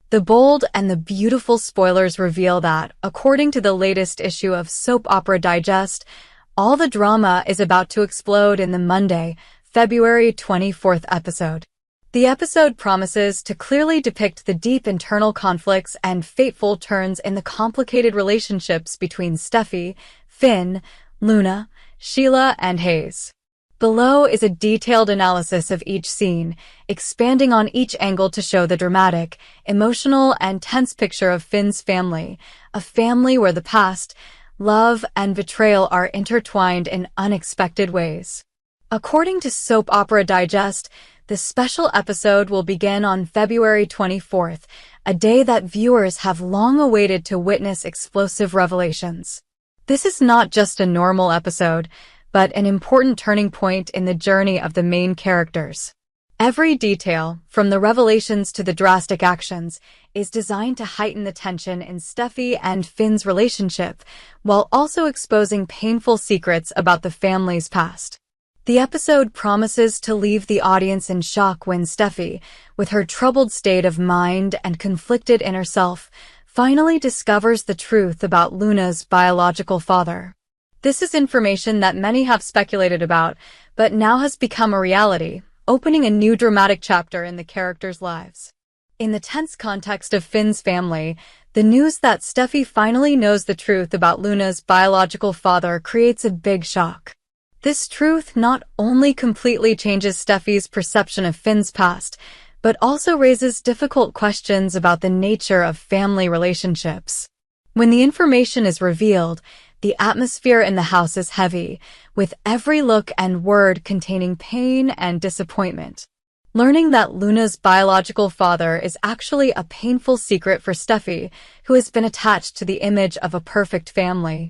The bold and the beautiful spoilers reveal that, according to the latest issue of Soap Opera Digest, all the drama is about to explode in the Monday, February 24th episode. The episode promises to clearly depict the deep internal conflicts and fateful turns in the complicated relationships between Steffy, Finn, Luna, Sheila, and Hayes. Below is a detailed analysis of each scene, expanding on each angle to show the dramatic, emotional, and tense picture of Finn's family, a family where the past, love, and betrayal are intertwined in unexpected ways. According to Soap Opera Digest, the special episode will begin on February 24th, a day that viewers have long awaited to witness explosive revelations. This is not just a normal episode, but an important turning point in the journey of the main characters. Every detail, from the revelations to the drastic actions, is designed to heighten the tension in Steffy and Finn's relationship, while also exposing painful secrets about the family's past. The episode promises to leave the audience in shock when Steffy, with her troubled state of mind and conflicted inner self, finally discovers the truth about Luna's biological father. This is information that many have speculated about, but now has become a reality, opening a new dramatic chapter in the characters' lives. In the tense context of Finn's family, the news that Steffy finally knows the truth about Luna's biological father creates a big shock. This truth not only completely changes Steffy's perception of Finn's past, but also raises difficult questions about the nature of family relationships. When the information is revealed, the atmosphere in the house is heavy, with every look and word containing pain and disappointment. Learning that Luna's biological father is actually a painful secret for Steffy, who has been attached to the image of a perfect family.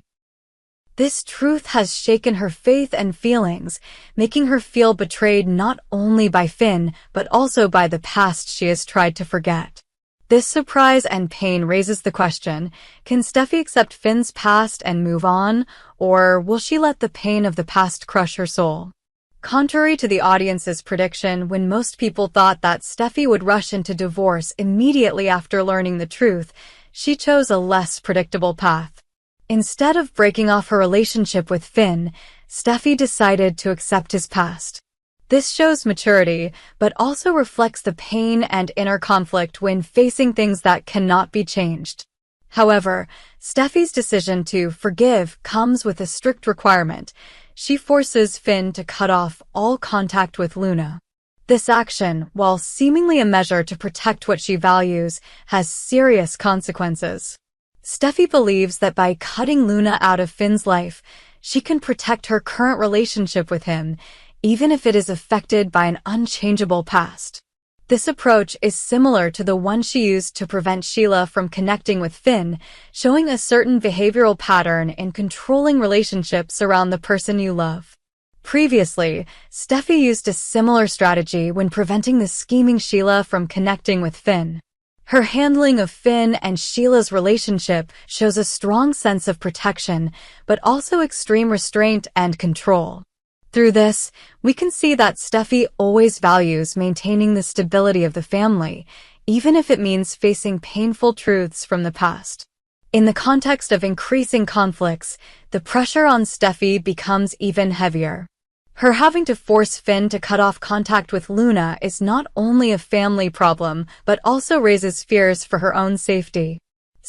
This truth has shaken her faith and feelings, making her feel betrayed not only by Finn, but also by the past she has tried to forget. This surprise and pain raises the question, can Steffy accept Finn's past and move on, or will she let the pain of the past crush her soul? Contrary to the audience's prediction, when most people thought that Steffy would rush into divorce immediately after learning the truth, she chose a less predictable path. Instead of breaking off her relationship with Finn, Steffy decided to accept his past. This shows maturity, but also reflects the pain and inner conflict when facing things that cannot be changed. However, Steffy's decision to forgive comes with a strict requirement. She forces Finn to cut off all contact with Luna. This action, while seemingly a measure to protect what she values, has serious consequences. Steffy believes that by cutting Luna out of Finn's life, she can protect her current relationship with him, even if it is affected by an unchangeable past. This approach is similar to the one she used to prevent Sheila from connecting with Finn, showing a certain behavioral pattern in controlling relationships around the person you love. Previously, Steffy used a similar strategy when preventing the scheming Sheila from connecting with Finn. Her handling of Finn and Sheila's relationship shows a strong sense of protection, but also extreme restraint and control. Through this, we can see that Steffy always values maintaining the stability of the family, even if it means facing painful truths from the past. In the context of increasing conflicts, the pressure on Steffy becomes even heavier. Her having to force Finn to cut off contact with Luna is not only a family problem, but also raises fears for her own safety.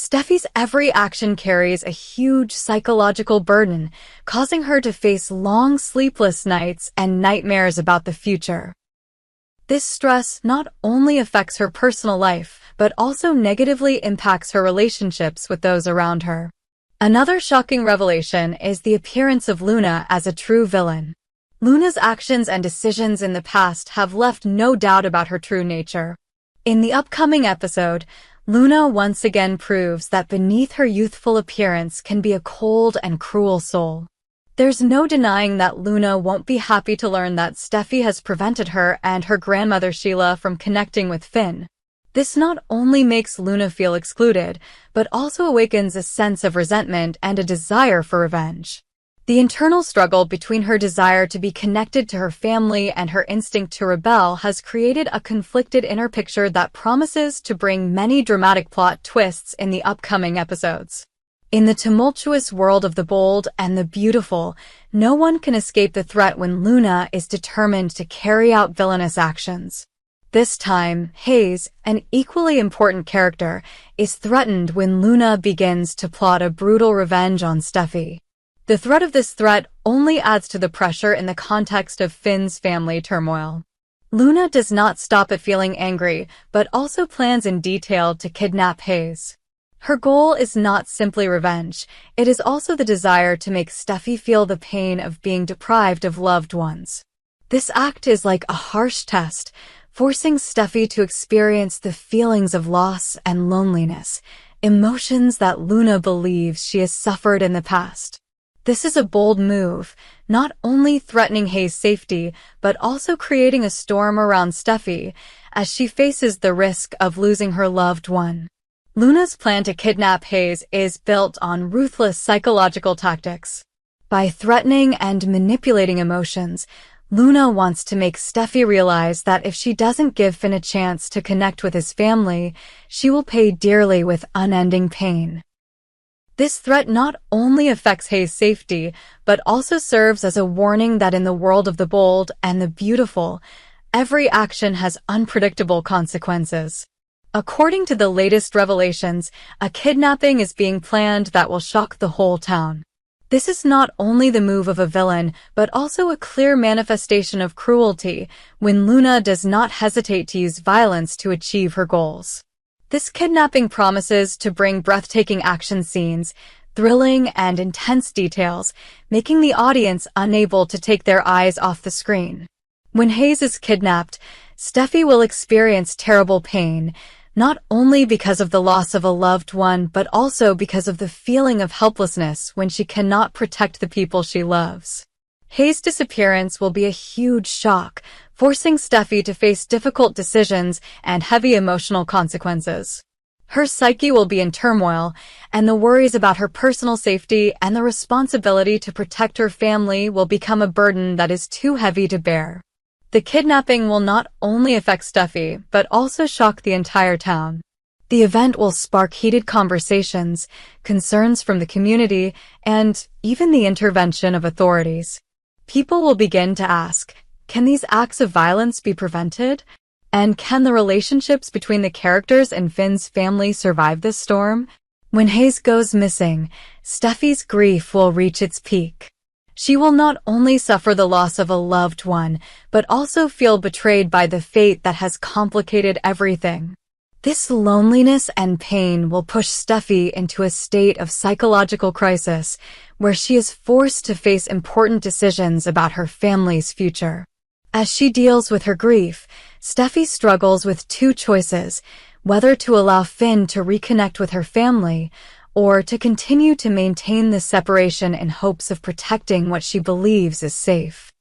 Steffy's every action carries a huge psychological burden, causing her to face long sleepless nights and nightmares about the future. This stress not only affects her personal life, but also negatively impacts her relationships with those around her. Another shocking revelation is the appearance of Luna as a true villain. Luna's actions and decisions in the past have left no doubt about her true nature. In the upcoming episode, Luna once again proves that beneath her youthful appearance can be a cold and cruel soul. There's no denying that Luna won't be happy to learn that Steffy has prevented her and her grandmother Sheila from connecting with Finn. This not only makes Luna feel excluded, but also awakens a sense of resentment and a desire for revenge. The internal struggle between her desire to be connected to her family and her instinct to rebel has created a conflicted inner picture that promises to bring many dramatic plot twists in the upcoming episodes. In the tumultuous world of the bold and the beautiful, no one can escape the threat when Luna is determined to carry out villainous actions. This time, Hayes, an equally important character, is threatened when Luna begins to plot a brutal revenge on Steffy. The threat of this threat only adds to the pressure in the context of Finn's family turmoil. Luna does not stop at feeling angry, but also plans in detail to kidnap Hayes. Her goal is not simply revenge, it is also the desire to make Steffy feel the pain of being deprived of loved ones. This act is like a harsh test, forcing Steffy to experience the feelings of loss and loneliness, emotions that Luna believes she has suffered in the past. This is a bold move, not only threatening Hayes' safety, but also creating a storm around Steffy as she faces the risk of losing her loved one. Luna's plan to kidnap Hayes is built on ruthless psychological tactics. By threatening and manipulating emotions, Luna wants to make Steffy realize that if she doesn't give Finn a chance to connect with his family, she will pay dearly with unending pain. This threat not only affects Hayes' safety, but also serves as a warning that in the world of the bold and the beautiful, every action has unpredictable consequences. According to the latest revelations, a kidnapping is being planned that will shock the whole town. This is not only the move of a villain, but also a clear manifestation of cruelty when Luna does not hesitate to use violence to achieve her goals. This kidnapping promises to bring breathtaking action scenes, thrilling and intense details, making the audience unable to take their eyes off the screen. When Hayes is kidnapped, Steffy will experience terrible pain, not only because of the loss of a loved one, but also because of the feeling of helplessness when she cannot protect the people she loves. Hayes' disappearance will be a huge shock, forcing Steffy to face difficult decisions and heavy emotional consequences. Her psyche will be in turmoil, and the worries about her personal safety and the responsibility to protect her family will become a burden that is too heavy to bear. The kidnapping will not only affect Steffy, but also shock the entire town. The event will spark heated conversations, concerns from the community, and even the intervention of authorities. People will begin to ask, can these acts of violence be prevented? And can the relationships between the characters and Finn's family survive this storm? When Hayes goes missing, Steffy's grief will reach its peak. She will not only suffer the loss of a loved one, but also feel betrayed by the fate that has complicated everything. This loneliness and pain will push Steffy into a state of psychological crisis, where she is forced to face important decisions about her family's future. As she deals with her grief, Steffy struggles with two choices, whether to allow Finn to reconnect with her family, or to continue to maintain this separation in hopes of protecting what she believes is safe.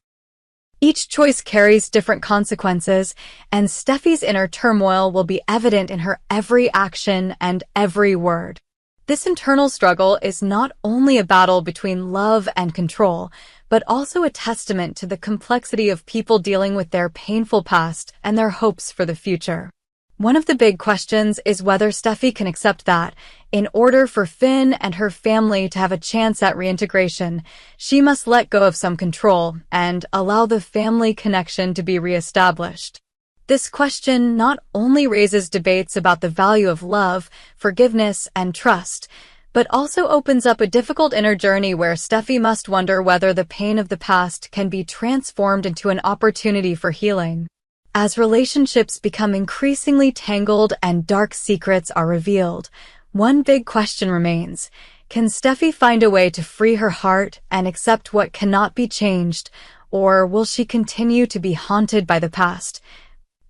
Each choice carries different consequences, and Steffy's inner turmoil will be evident in her every action and every word. This internal struggle is not only a battle between love and control, but also a testament to the complexity of people dealing with their painful past and their hopes for the future. One of the big questions is whether Steffy can accept that, in order for Finn and her family to have a chance at reintegration, she must let go of some control and allow the family connection to be reestablished. This question not only raises debates about the value of love, forgiveness, and trust, but also opens up a difficult inner journey where Steffy must wonder whether the pain of the past can be transformed into an opportunity for healing. As relationships become increasingly tangled and dark secrets are revealed, one big question remains. Can Steffy find a way to free her heart and accept what cannot be changed, or will she continue to be haunted by the past,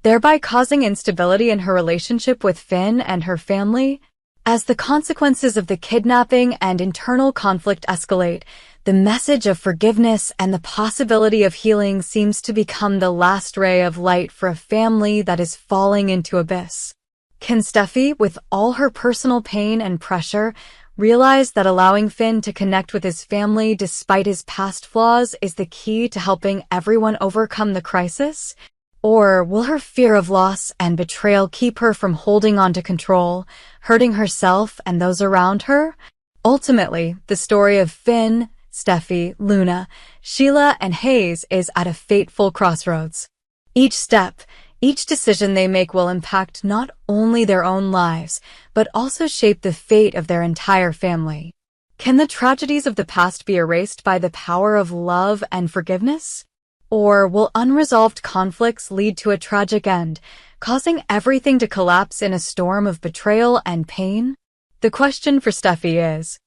thereby causing instability in her relationship with Finn and her family? As the consequences of the kidnapping and internal conflict escalate, the message of forgiveness and the possibility of healing seems to become the last ray of light for a family that is falling into abyss. Can Steffy, with all her personal pain and pressure, realize that allowing Finn to connect with his family despite his past flaws is the key to helping everyone overcome the crisis? Or will her fear of loss and betrayal keep her from holding on to control, hurting herself and those around her? Ultimately, the story of Finn, Steffy, Luna, Sheila, and Hayes is at a fateful crossroads. Each step, each decision they make will impact not only their own lives, but also shape the fate of their entire family. Can the tragedies of the past be erased by the power of love and forgiveness? Or will unresolved conflicts lead to a tragic end, causing everything to collapse in a storm of betrayal and pain? The question for Steffy is,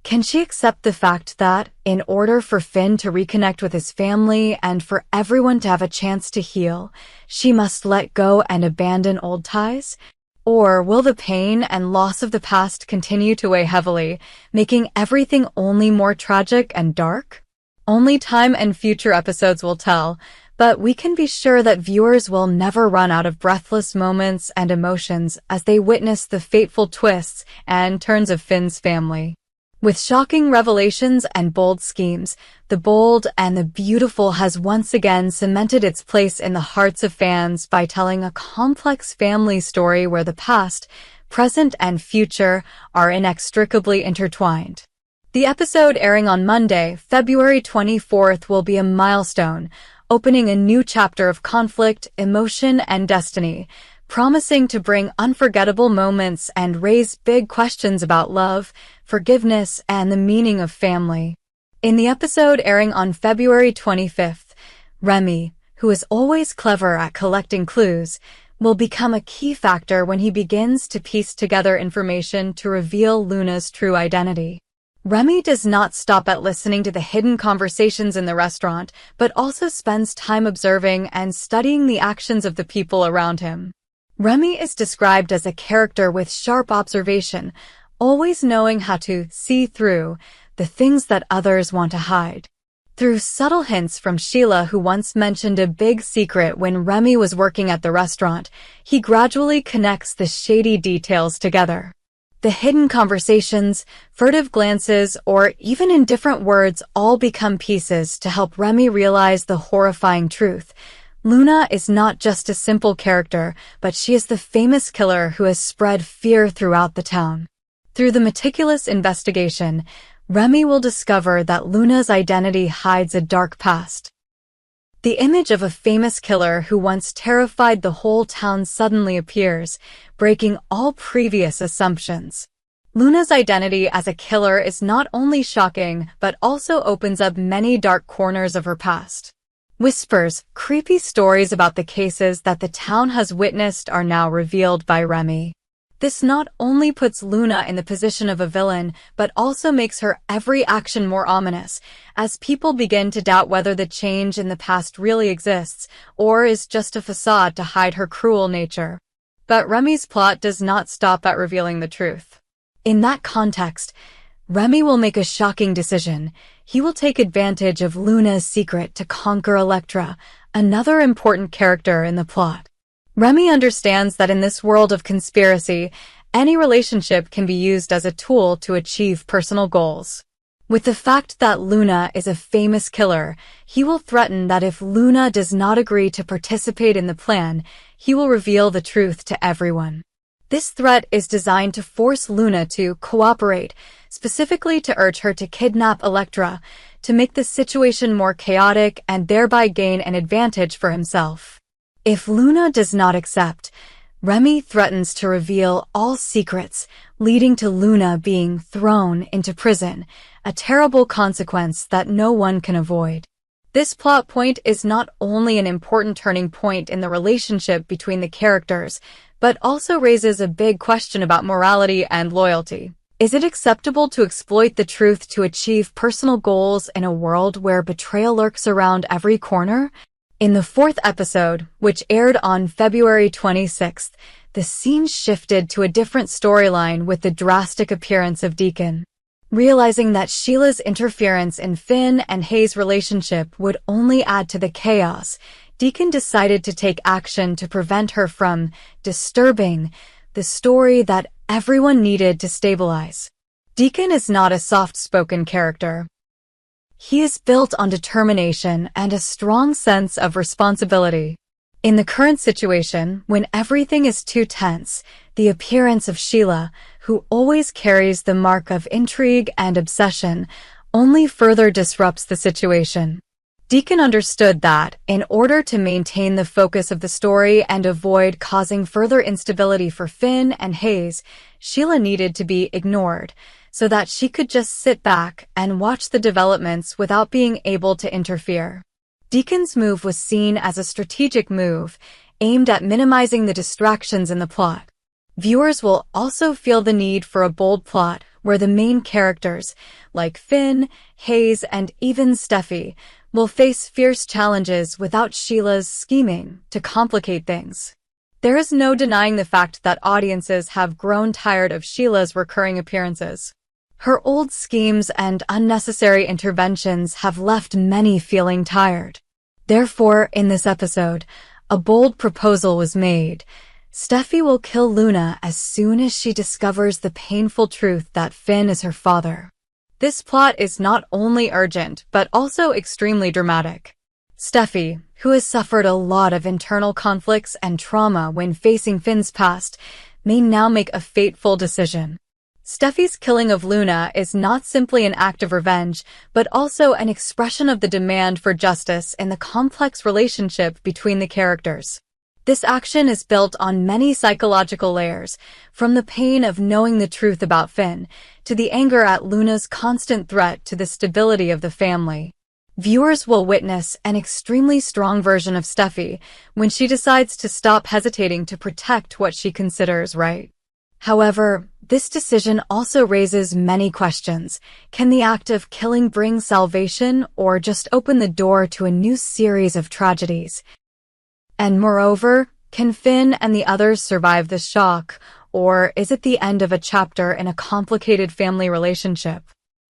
can she accept the fact that, in order for Finn to reconnect with his family and for everyone to have a chance to heal, she must let go and abandon old ties? Or will the pain and loss of the past continue to weigh heavily, making everything only more tragic and dark? Only time and future episodes will tell, but we can be sure that viewers will never run out of breathless moments and emotions as they witness the fateful twists and turns of Finn's family. With shocking revelations and bold schemes, The Bold and the Beautiful has once again cemented its place in the hearts of fans by telling a complex family story where the past, present, and future are inextricably intertwined. The episode airing on Monday, February 24th, will be a milestone, opening a new chapter of conflict, emotion, and destiny, promising to bring unforgettable moments and raise big questions about love, forgiveness, and the meaning of family. In the episode airing on February 25th, Remy, who is always clever at collecting clues, will become a key factor when he begins to piece together information to reveal Luna's true identity. Remy does not stop at listening to the hidden conversations in the restaurant, but also spends time observing and studying the actions of the people around him. Remy is described as a character with sharp observation, always knowing how to see through the things that others want to hide. Through subtle hints from Sheila, who once mentioned a big secret when Remy was working at the restaurant, he gradually connects the shady details together. The hidden conversations, furtive glances, or even indifferent words all become pieces to help Remy realize the horrifying truth. Luna is not just a simple character, but she is the famous killer who has spread fear throughout the town. Through the meticulous investigation, Remy will discover that Luna's identity hides a dark past. The image of a famous killer who once terrified the whole town suddenly appears, breaking all previous assumptions. Luna's identity as a killer is not only shocking, but also opens up many dark corners of her past. Whispers, creepy stories about the cases that the town has witnessed are now revealed by Remy. This not only puts Luna in the position of a villain, but also makes her every action more ominous, as people begin to doubt whether the change in the past really exists, or is just a facade to hide her cruel nature. But Remy's plot does not stop at revealing the truth. In that context, Remy will make a shocking decision. He will take advantage of Luna's secret to conquer Elektra, another important character in the plot. Remy understands that in this world of conspiracy, any relationship can be used as a tool to achieve personal goals. With the fact that Luna is a famous killer, he will threaten that if Luna does not agree to participate in the plan, he will reveal the truth to everyone. This threat is designed to force Luna to cooperate, specifically to urge her to kidnap Elektra, to make the situation more chaotic and thereby gain an advantage for himself. If Luna does not accept, Remy threatens to reveal all secrets, leading to Luna being thrown into prison, a terrible consequence that no one can avoid. This plot point is not only an important turning point in the relationship between the characters, but also raises a big question about morality and loyalty. Is it acceptable to exploit the truth to achieve personal goals in a world where betrayal lurks around every corner? In the fourth episode, which aired on February 26th, the scene shifted to a different storyline with the drastic appearance of Deacon. Realizing that Sheila's interference in Finn and Hayes' relationship would only add to the chaos, Deacon decided to take action to prevent her from disturbing the story that everyone needed to stabilize. Deacon is not a soft-spoken character. He is built on determination and a strong sense of responsibility. In the current situation, when everything is too tense, the appearance of Sheila, who always carries the mark of intrigue and obsession, only further disrupts the situation. Deacon understood that, in order to maintain the focus of the story and avoid causing further instability for Finn and Hayes, Sheila needed to be ignored, so that she could just sit back and watch the developments without being able to interfere. Deacon's move was seen as a strategic move, aimed at minimizing the distractions in the plot. Viewers will also feel the need for a bold plot where the main characters, like Finn, Hayes, and even Steffy, will face fierce challenges without Sheila's scheming to complicate things. There is no denying the fact that audiences have grown tired of Sheila's recurring appearances. Her old schemes and unnecessary interventions have left many feeling tired. Therefore, in this episode, a bold proposal was made. Steffy will kill Luna as soon as she discovers the painful truth that Finn is her father. This plot is not only urgent, but also extremely dramatic. Steffy, who has suffered a lot of internal conflicts and trauma when facing Finn's past, may now make a fateful decision. Steffy's killing of Luna is not simply an act of revenge, but also an expression of the demand for justice in the complex relationship between the characters. This action is built on many psychological layers, from the pain of knowing the truth about Finn, to the anger at Luna's constant threat to the stability of the family. Viewers will witness an extremely strong version of Steffy when she decides to stop hesitating to protect what she considers right. However, this decision also raises many questions. Can the act of killing bring salvation or just open the door to a new series of tragedies? And moreover, can Finn and the others survive this shock, or is it the end of a chapter in a complicated family relationship?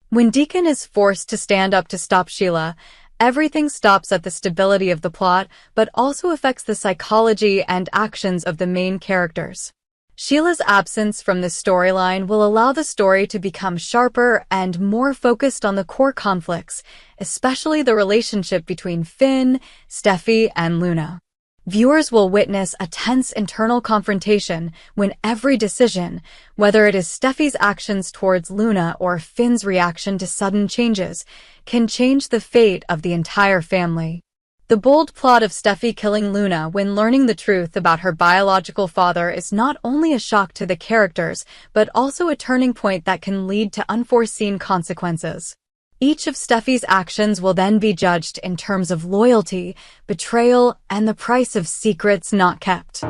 When Deacon is forced to stand up to stop Sheila, everything stops at the stability of the plot, but also affects the psychology and actions of the main characters. Sheila's absence from this storyline will allow the story to become sharper and more focused on the core conflicts, especially the relationship between Finn, Steffy, and Luna. Viewers will witness a tense internal confrontation when every decision, whether it is Steffy's actions towards Luna or Finn's reaction to sudden changes, can change the fate of the entire family. The bold plot of Steffy killing Luna when learning the truth about her biological father is not only a shock to the characters, but also a turning point that can lead to unforeseen consequences. Each of Steffy's actions will then be judged in terms of loyalty, betrayal, and the price of secrets not kept.